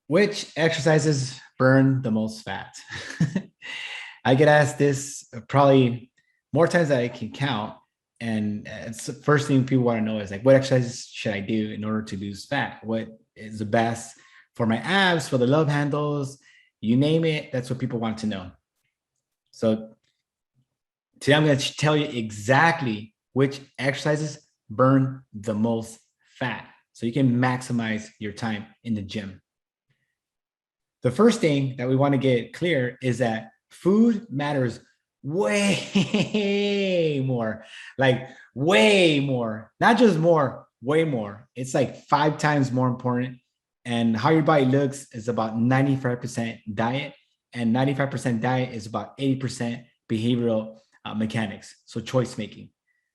Which exercises burn the most fat? I get asked this probably more times than I can count. And it's the first thing people want to know is like, what exercises should I do in order to lose fat? What is the best for my abs, for the love handles, you name it? That's what people want to know. So today I'm going to tell you exactly which exercises burn the most fat so you can maximize your time in the gym. The first thing that we want to get clear is that food matters way more, like way more, not just more, way more. It's like 5 times more important. And how your body looks is about 95% diet, and 95% diet is about 80% behavioral mechanics. So choice making.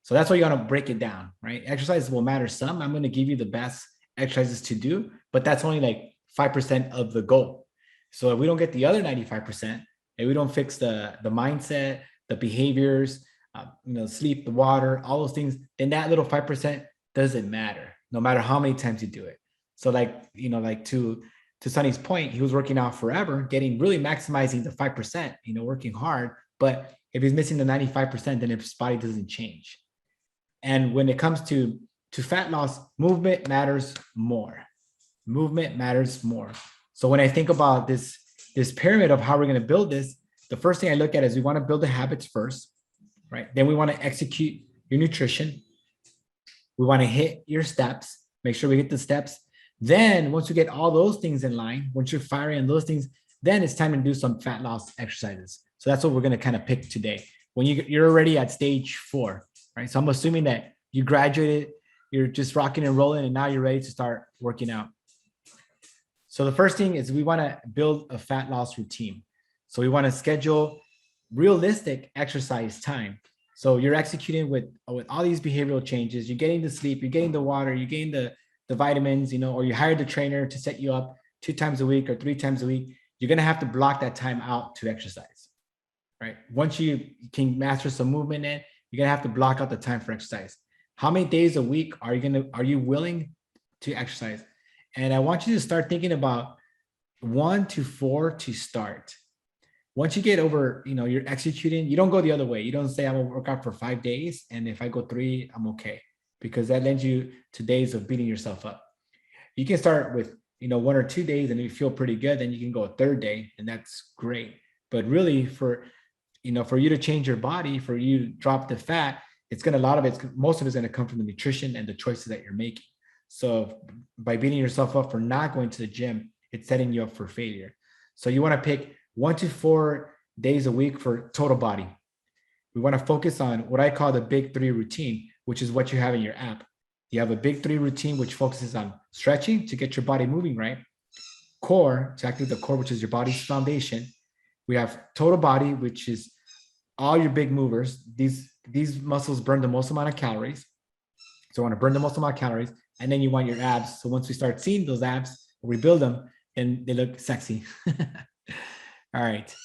So that's why you want to break it down, right? Exercise will matter some. I'm going to give you the best exercises to do, but that's only like 5% of the goal. So if we don't get the other 95%, if we don't fix the mindset, the behaviors, sleep, the water, all those things, then that little 5% doesn't matter, no matter how many times you do it. So like to Sonny's point, he was working out forever, getting really maximizing the 5%, working hard. But if he's missing the 95%, then his body doesn't change. And when it comes to fat loss, movement matters more. Movement matters more. So when I think about this pyramid of how we're going to build this, the first thing I look at is we want to build the habits first, right? Then we want to execute your nutrition. We want to hit your steps, make sure we hit the steps. Then once you get all those things in line, once you're firing on those things, then it's time to do some fat loss exercises. So that's what we're going to kind of pick today. When you're already at stage 4, right? So I'm assuming that you graduated, you're just rocking and rolling, and now you're ready to start working out. So the first thing is we want to build a fat loss routine. So we want to schedule realistic exercise time. So you're executing with all these behavioral changes. You're getting the sleep, you're getting the water, you're getting the vitamins, or you hired the trainer to set you up 2 times a week or 3 times a week. You're going to have to block that time out to exercise, right? Once you can master some movement in, you're going to have to block out the time for exercise. How many days a week are you willing to exercise? And I want you to start thinking about 1 to 4 to start. Once you get over, you're executing, you don't go the other way. You don't say, I'm gonna work out for 5 days, and if I go 3, I'm okay, because that lends you to days of beating yourself up. You can start with, 1 or 2 days, and you feel pretty good. Then you can go a 3rd day, and that's great. But really, for you to change your body, for you to drop the fat, most of it's gonna come from the nutrition and the choices that you're making. So by beating yourself up for not going to the gym, it's setting you up for failure. So you want to pick 1 to 4 days a week for total body. We want to focus on what I call the big 3 routine, which is what you have in your app. You have a big 3 routine, which focuses on stretching to get your body moving, right? Core, to activate the core, which is your body's foundation. We have total body, which is all your big movers. These muscles burn the most amount of calories. So I want to burn the most amount of calories. And then you want your abs. So once we start seeing those abs, we build them, then they look sexy. All right.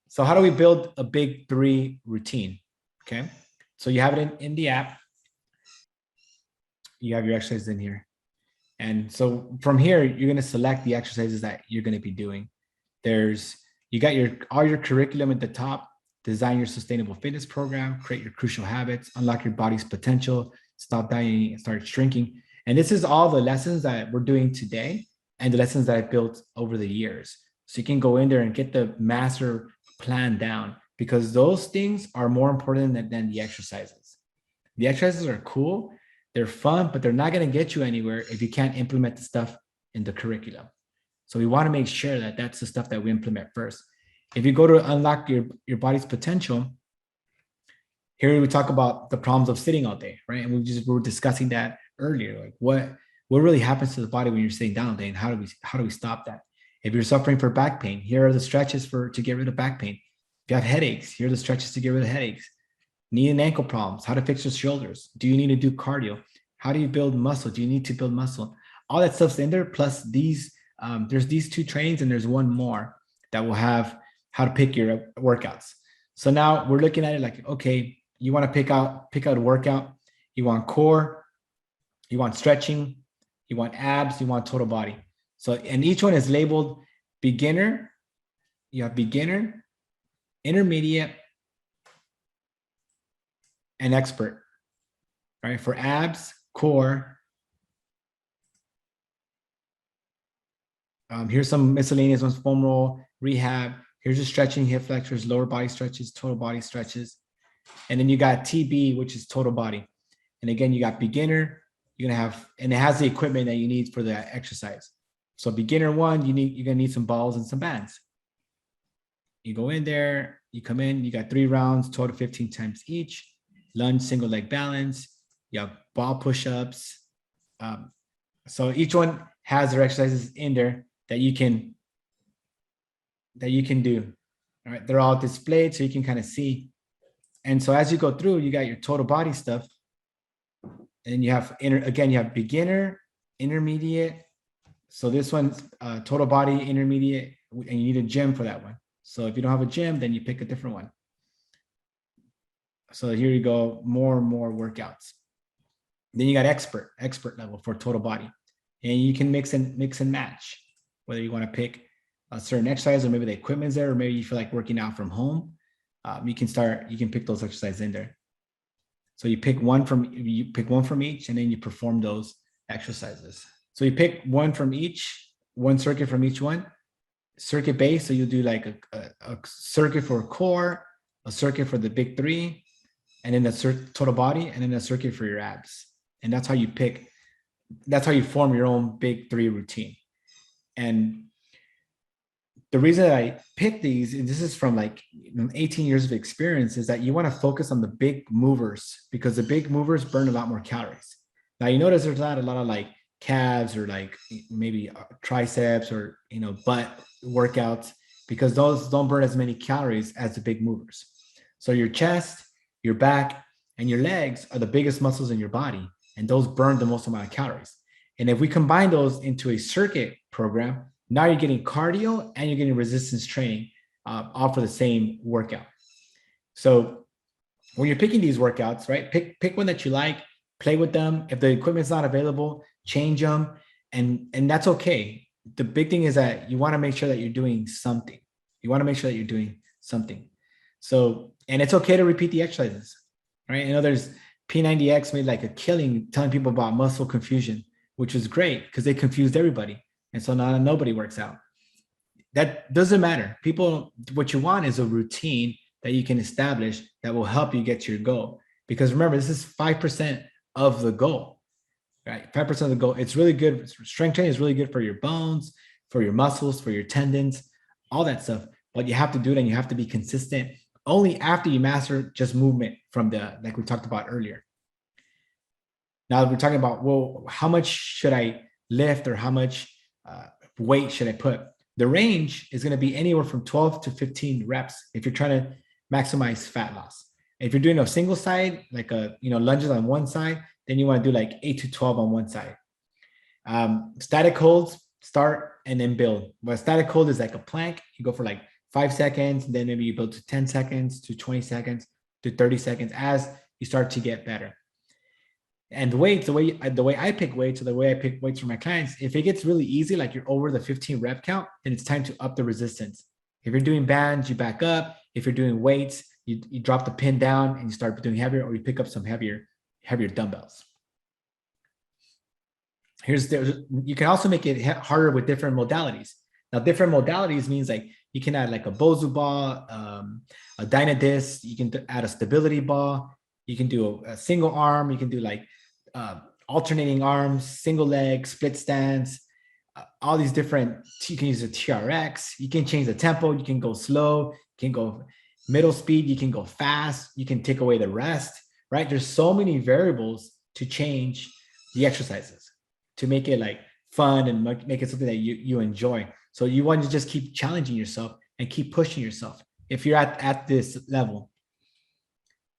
So how do we build a big 3 routine? Okay. So you have it in the app. You have your exercises in here. And so from here, you're going to select the exercises that you're going to be doing. You got all your curriculum at the top. Design your sustainable fitness program, create your crucial habits, unlock your body's potential, stop dieting and start shrinking. And this is all the lessons that we're doing today and the lessons that I built over the years. So you can go in there and get the master plan down, because those things are more important than the exercises. The exercises are cool, they're fun, but they're not going to get you anywhere if you can't implement the stuff in the curriculum. So we want to make sure that that's the stuff that we implement first. If you go to unlock your body's potential, here we talk about the problems of sitting all day, right? And we were discussing that earlier. Like what really happens to the body when you're sitting down all day, and how do we stop that? If you're suffering from back pain, here are the stretches to get rid of back pain. If you have headaches, here are the stretches to get rid of headaches. Knee and ankle problems, how to fix your shoulders. Do you need to do cardio? How do you build muscle? Do you need to build muscle? All that stuff's in there. Plus there's these 2 trainings, and there's one more that will have how to pick your workouts. So now we're looking at it like, okay, you want to pick out a workout. You want core, you want stretching, you want abs, you want total body. So, and each one is labeled beginner. You have beginner, intermediate, and expert, right? For abs, core. Here's some miscellaneous ones: foam roll, rehab. Here's your stretching, hip flexors, lower body stretches, total body stretches. And then you got TB, which is total body. And again, you got beginner. You're gonna have, and it has the equipment that you need for the exercise. So beginner one, you're gonna need some balls and some bands. You go in there, you come in, you got 3 rounds, total 15 times each. Lunge, single leg balance. You have ball push-ups. So each one has their exercises in there that you can do. All right, they're all displayed so you can kind of see. And so as you go through, you got your total body stuff. And you have again, you have beginner, intermediate. So this one's total body, intermediate, and you need a gym for that one. So if you don't have a gym, then you pick a different one. So here you go, more and more workouts. Then you got expert level for total body. And you can mix and match, whether you want to pick a certain exercise, or maybe the equipment's there, or maybe you feel like working out from home. You can pick those exercises in there. So you pick one from each, and then you perform those exercises. So you pick one from each, one circuit from each one, circuit base. So you do like a circuit for core, a circuit for the big 3, and then a total body, and then a circuit for your abs. And that's how you form your own big 3 routine. And the reason that I picked these, and this is from like 18 years of experience, is that you want to focus on the big movers, because the big movers burn a lot more calories. Now you notice there's not a lot of like calves or like maybe triceps or butt workouts, because those don't burn as many calories as the big movers. So your chest, your back, and your legs are the biggest muscles in your body, and those burn the most amount of calories. And if we combine those into a circuit program, now you're getting cardio and you're getting resistance training, all for the same workout. So when you're picking these workouts, right, pick one that you like, play with them. If the equipment's not available, change them, and that's okay. The big thing is that you want to make sure that you're doing something. So, and it's okay to repeat the exercises, right? I know there's P90X made like a killing telling people about muscle confusion, which was great because they confused everybody. And so now nobody works out. That doesn't matter. People, what you want is a routine that you can establish that will help you get to your goal. Because remember, this is 5% of the goal, right? 5% of the goal. It's really good. Strength training is really good for your bones, for your muscles, for your tendons, all that stuff. But you have to do it, and you have to be consistent only after you master just movement from like we talked about earlier. Now we're talking about, well, how much should I lift, or how much weight should I put? The range is going to be anywhere from 12 to 15 reps if you're trying to maximize fat loss. If you're doing a single side, like lunges on one side, then you want to do like 8 to 12 on one side. Static holds, start and then build. But static hold is like a plank. You go for like 5 seconds, then maybe you build to 10 seconds, to 20 seconds, to 30 seconds as you start to get better. And the weights, the way I pick weights, or the way I pick weights for my clients, if it gets really easy, like you're over the 15 rep count, then it's time to up the resistance. If you're doing bands, you back up. If you're doing weights, you drop the pin down and you start doing heavier, or you pick up some heavier dumbbells. You can also make it harder with different modalities. Now, different modalities means like you can add like a Bosu ball, a Dynadisc. You can add a stability ball. You can do a single arm. You can do like alternating arms, single leg, split stance, all these different. You can use a TRX. You can change the tempo. You can go slow. You can go middle speed. You can go fast. You can take away the rest, right? There's so many variables to change the exercises to make it like fun and make it something that you enjoy. So you want to just keep challenging yourself and keep pushing yourself if you're at this level.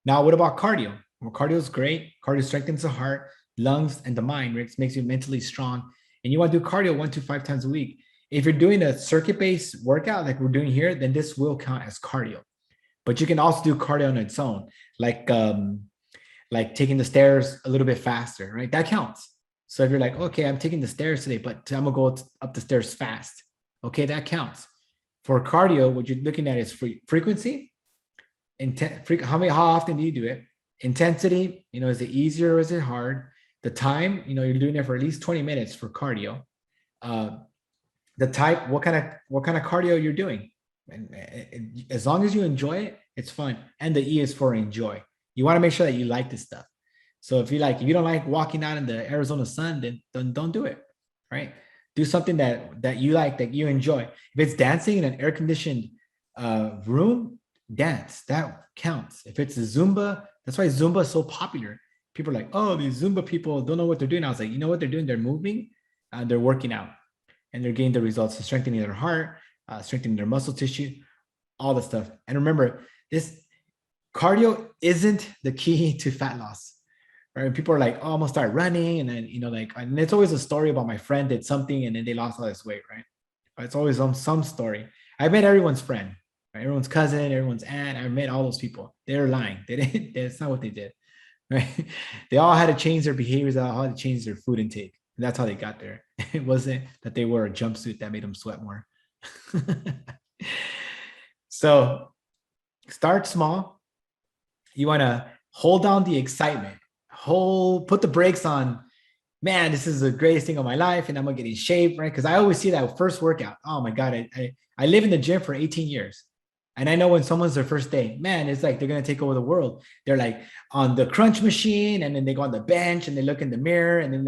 Now, what about cardio? Well, cardio is great. Cardio strengthens the heart, lungs, and the mind. It makes you mentally strong. And you want to do cardio 1 to 5 times a week. If you're doing a circuit-based workout like we're doing here, then this will count as cardio. But you can also do cardio on its own, like taking the stairs a little bit faster, right? That counts. So if you're like, okay, I'm taking the stairs today, but I'm gonna go up the stairs fast. Okay, that counts. For cardio, what you're looking at is frequency, how often do you do it? Intensity, is it easier or is it hard? The time, you're doing it for at least 20 minutes for cardio. Uh, the type, what kind of cardio you're doing. And as long as you enjoy it, it's fun. And the E is for enjoy. You want to make sure that you like this stuff. So if you don't like walking out in the Arizona sun, then don't do it. Right? Do something that you like, that you enjoy. If it's dancing in an air conditioned room, dance. That counts. If it's a Zumba, that's why Zumba is so popular. People are like, oh, these Zumba people don't know what they're doing. I was like, you know what they're doing? They're moving, they're working out, and they're getting the results of strengthening their heart, strengthening their muscle tissue, all the stuff. And remember, this cardio isn't the key to fat loss. Right? People are like, oh, I'm gonna start running, and then and it's always a story about my friend did something and then they lost all this weight, right? It's always some story. I met everyone's friend, right? Everyone's cousin, everyone's aunt. I met all those people. They're lying. They didn't. That's not what they did, right? They all had to change their behaviors. They all had to change their food intake. And that's how they got there. It wasn't that they wore a jumpsuit that made them sweat more. So start small. You want to hold down the excitement. Put the brakes on. Man, this is the greatest thing of my life, and I'm gonna get in shape, right? Because I always see that first workout. Oh my God, I live in the gym for 18 years. And I know when someone's their first day, man, it's like they're gonna take over the world. They're like on the crunch machine, and then they go on the bench and they look in the mirror, and then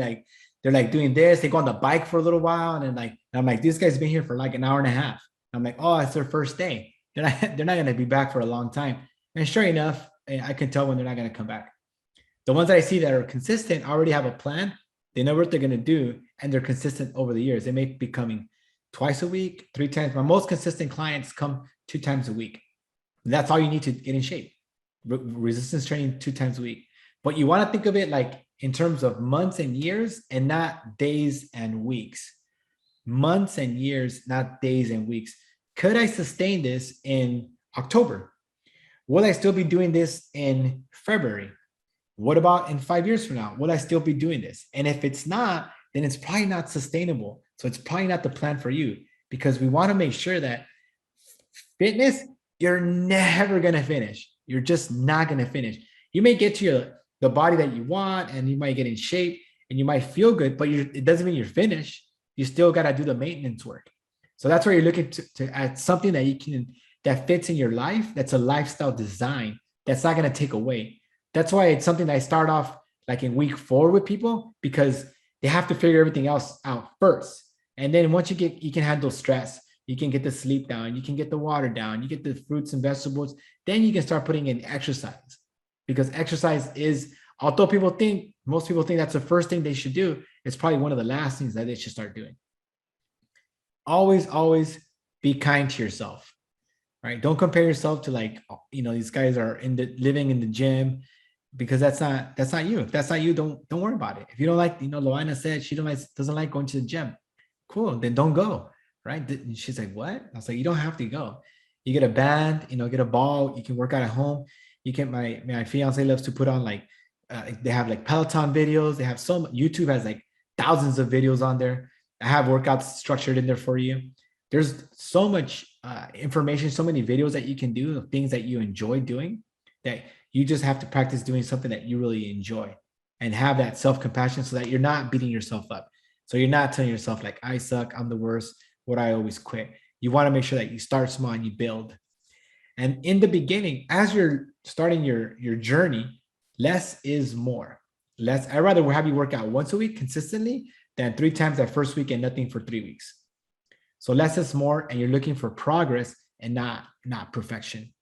they're like doing this. They go on the bike for a little while, and then I'm like, this guy's been here for like an hour and a half. I'm like, oh, it's their first day. They're not gonna be back for a long time. And sure enough, I can tell when they're not gonna come back. The ones that I see that are consistent already have a plan. They know what they're gonna do, and they're consistent over the years. They may be coming twice a week, 3 times. My most consistent clients come 2 times a week. And that's all you need to get in shape. Resistance training 2 times a week. But you want to think of it like in terms of months and years, and not days and weeks. Months and years, not days and weeks. Could I sustain this in October? Will I still be doing this in February? What about in 5 years from now? Will I still be doing this? And if it's not, then it's probably not sustainable. So it's probably not the plan for you, because we want to make sure that fitness, you're never going to finish. You're just not going to finish. You may get to the body that you want, and you might get in shape, and you might feel good, but it doesn't mean you're finished. You still got to do the maintenance work. So that's where you're looking to add something that fits in your life. That's a lifestyle design. That's not going to take away. That's why it's something that I start off like in week 4 with people, because they have to figure everything else out first. And then once you can handle stress, you can get the sleep down, you can get the water down, you get the fruits and vegetables, then you can start putting in exercise. Because exercise is, although most people think that's the first thing they should do, it's probably one of the last things that they should start doing. Always be kind to yourself, right? Don't compare yourself to these guys are living in the gym, because that's not you. If that's not you, don't worry about it. If you don't like, Loana said she doesn't like going to the gym. Cool, then don't go, right? And she's like, what? I was like, you don't have to go. You get a band, get a ball. You can work out at home. You can. My fiance loves to put on they have like Peloton videos. They have YouTube has like thousands of videos on there. I have workouts structured in there for you. There's so much information, so many videos that you can do of things that you enjoy doing, that you just have to practice doing something that you really enjoy, and have that self-compassion so that you're not beating yourself up. So you're not telling yourself like, I suck, I'm the worst, what I always quit. You want to make sure that you start small and you build. And in the beginning, as you're starting your journey, less is more. I'd rather have you work out once a week consistently than 3 times that first week and nothing for 3 weeks. So less is more, and you're looking for progress and not perfection.